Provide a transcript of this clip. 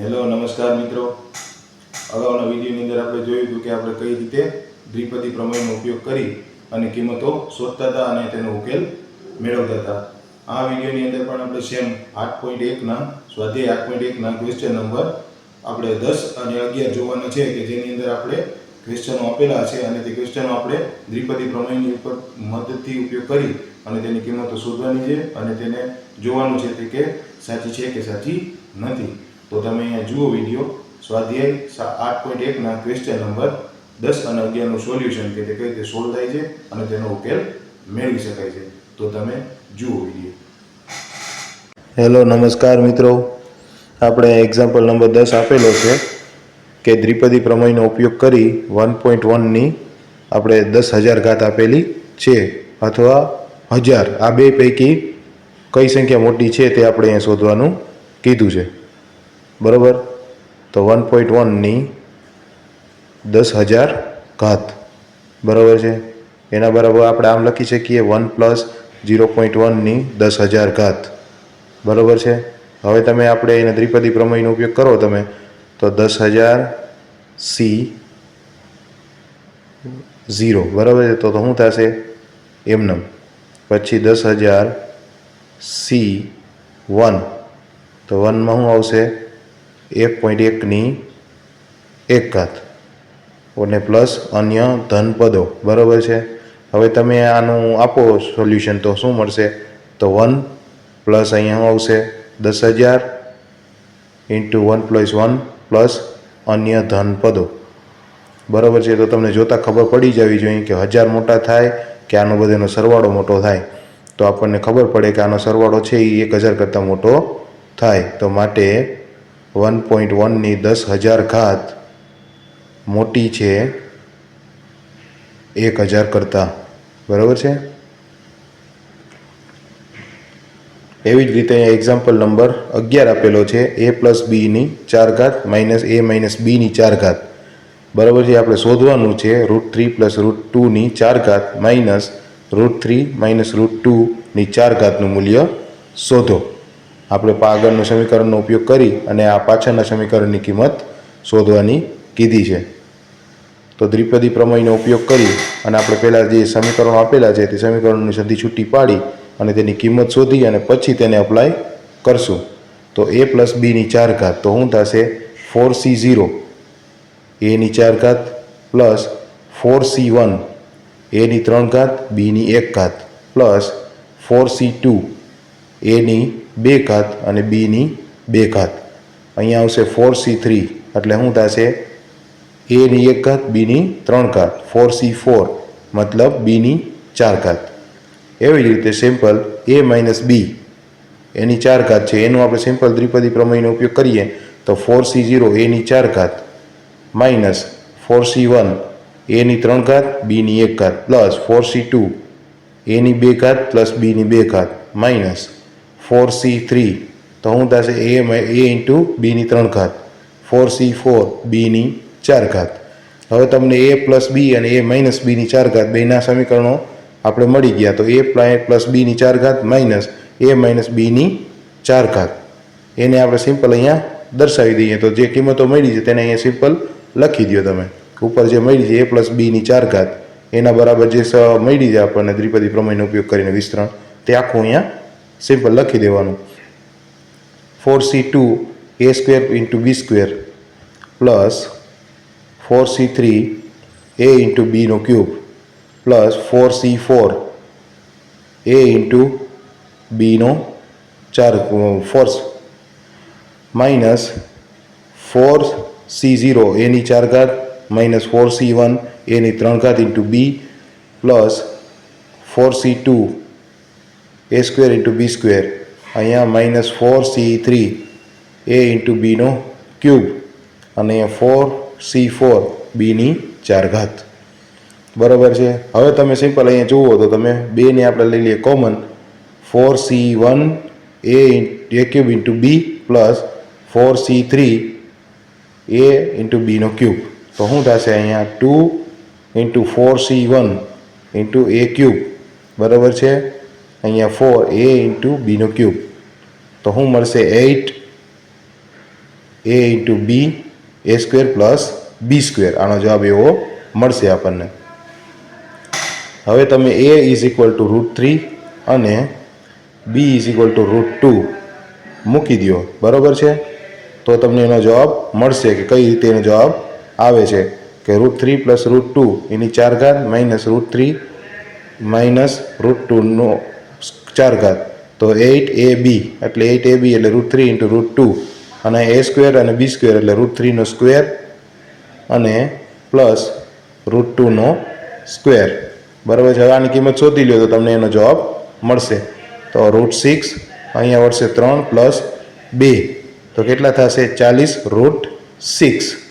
Hello નમસ્કાર મિત્રો, અગાઉના વિડીયોની અંદર આપણે જોયું હતું કે આપણે કઈ રીતે દ્વિપદી પ્રમેયનો ઉપયોગ કરી અને કિંમતો શોધતા હતા અને તેનો ઉકેલ મેળવતા હતા. આ વિડીયોની અંદર પણ આપણે સેમ 8.1ના સ્વાધ્યાય 8.1ના ક્વેશ્ચન નંબર આપણે 10 અને 11 જોવાના છે કે જેની અંદર આપણે ક્વેશ્ચનો આપેલા છે અને તે ક્વેશ્ચનો આપણે દ્વિપદી પ્રમેયની ઉપર મદદથી ઉપયોગ કરી અને તેની કિંમતો શોધવાની છે અને તેને જોવાનું છે તે કે સાચી છે કે સાચી નથી. તો તમે અહીંયા જુઓ વિડીયો સ્વાધ્યાય 8.1ના ક્વેશ્ચન નંબર 10 અને 11નું સોલ્યુશન કે તે કઈ રીતે સોલ્વ થાય છે અને તેનો ઉકેલ મેળવી શકાય છે. તો તમે જુઓ વિડીયો. હેલો નમસ્કાર મિત્રો, આપણે એક્ઝામ્પલ નંબર 10 આપેલો છે કે દ્વિપદી પ્રમેયનો ઉપયોગ કરી 1.1ની આપણે 10,000 ઘાત આપેલી છે અથવા 1000, આ બે પૈકી કઈ સંખ્યા મોટી છે તે આપણે અહીંયા શોધવાનું કીધું છે. બરાબર, તો 1.1ની 10,000 ઘાત બરાબર છે, એના બરાબર આપણે આમ લખી શકીએ 1 + 0.1ની 10,000 ઘાત બરાબર છે. હવે તમે આપણે એને દ્વિપદી પ્રમેયનો ઉપયોગ કરો તમે તો 10,000 C0 બરાબર છે. તો શું થશે એમનેમ, પછી 10,000 C1 તો 1માં શું આવશે 1.1ની 1 ઘાત અને પ્લસ અન્ય ધન પદો બરાબર છે. હવે તમે આનું આપો સોલ્યુશન તો શું મળશે, તો 1 પ્લસ અહીંયા શું આવશે 10,000 × 1 + 1 પ્લસ અન્ય ધન પદો બરાબર છે. તો તમને જોતાં ખબર પડી જવી જોઈએ કે 1000 મોટા થાય કે આનો બધાનો સરવાળો મોટો થાય. તો આપણને ખબર પડે કે આનો સરવાળો છે એ 1000 કરતાં મોટો થાય. તો માટે 1.1ની 10,000 ઘાત મોટી છે 1000 કરતાં બરાબર છે. એવી જ રીતે અહીંયા એક્ઝામ્પલ નંબર 11 આપેલો છે a + bની 4 ઘાત - a - bની 4 ઘાત બરાબર છે. આપણે શોધવાનું છે √3 + √2ની 4 ઘાત માઇનસ √3 - √2ની 4 ઘાતનું મૂલ્ય શોધો. આપણે આગળનું સમીકરણનો ઉપયોગ કરી અને આ પાછળના સમીકરણની કિંમત શોધવાની કીધી છે. તો દ્વિપદી પ્રમેયનો ઉપયોગ કરી અને આપણે પહેલાં જે સમીકરણો આપેલા છે તે સમીકરણોની સદી છૂટી પાડી અને તેની કિંમત શોધી અને પછી તેને અપ્લાય કરશું. તો a + bની 4 ઘાત તો શું થશે 4C0 aની 4 ઘાત પ્લસ 4C1 aની 3 ઘાત bની 1 ઘાત પ્લસ 4C2 aની 2 ઘાત અને bની 2 ઘાત. અહીંયા આવશે 4C3 એટલે શું થશે aની 1 ઘાત bની 3 ઘાત 4C4 મતલબ bની 4 ઘાત. એવી જ રીતે સિમ્પલ a - b એની 4 ઘાત છે એનું આપણે સિમ્પલ દ્વિપદી પ્રમેયનો ઉપયોગ કરીએ તો 4C0 aની 4 ઘાત માઇનસ 4C1 aની 3 ઘાત bની 1 ઘાત પ્લસ 4C2 aની 2 ઘાત પ્લસ bની 2 ઘાત માઇનસ 4C3 તો શું થશે a × bની 3 ઘાત 4C4 bની 4 ઘાત. હવે તમને a + b અને a - bની 4 ઘાત બેના સમીકરણો આપણે મળી ગયા. તો a + bની 4 ઘાત માઇનસ a - bની 4 ઘાત એને આપણે સિમ્પલ અહીંયા દર્શાવી દઈએ. તો જે કિંમતો મળી છે તેને અહીંયા સિમ્પલ લખી દો તમે. ઉપર જે મળી છે a + bની 4 ઘાત એના બરાબર જે મળી છે આપણને દ્વિપદી પ્રમેયનો ઉપયોગ કરીને વિસ્તરણ તે આખું અહીંયા સિમ્પલ લખી દેવાનું. 4C2 a² × b² plus 4C3 a × b³ plus 4C4 a × b⁴ minus 4C0 aની 4 ઘાત માઇનસ 4C1 aની 3 ઘાત × b plus 4C2 a² × b² અહીંયા માઇનસ 4C3 a × b³ અને 4C4 bની 4 ઘાત બરાબર છે. હવે તમે સિમ્પલ અહીંયા જુઓ તો તમે બેને આપણે લઈ લઈએ common 4C1 a³ × b plus 4C3 a × b³ તો શું થશે અહીંયા 2 × 4C1 × a³ બરાબર છે. અહીંયા 4 a × b³ તો શું મળશે 8 એ ઇન્ટુ બી એ સ્ક્વેર પ્લસ બી સ્ક્વેર. આનો જવાબ એવો મળશે આપણને. હવે તમે એ ઇઝ ઇક્વલ ટુ √3 અને બી ઇઝ ઇક્વલ ટુ √2 મૂકી દો, બરાબર છે. તો તમને એનો જવાબ મળશે કે કઈ રીતે એનો જવાબ આવે છે કે √3 પ્લસ √2 એની 4 ઘાત માઇનસ √3 માઇનસ √2 નો 4 ઘાત. તો 8ab એટલે 8ab એટલે √3 ઇન્ટુ √2 અને એ સ્ક્વેર અને બી સ્ક્વેર એટલે √3 નો સ્ક્વેર અને પ્લસ √2 નો સ્ક્વેર. બરાબર છે. હવે આની કિંમત શોધી લો તો તમને એનો જવાબ મળશે. તો √6 અહીંયા મળશે 3 પ્લસ 2 તો કેટલા થશે 40 √6.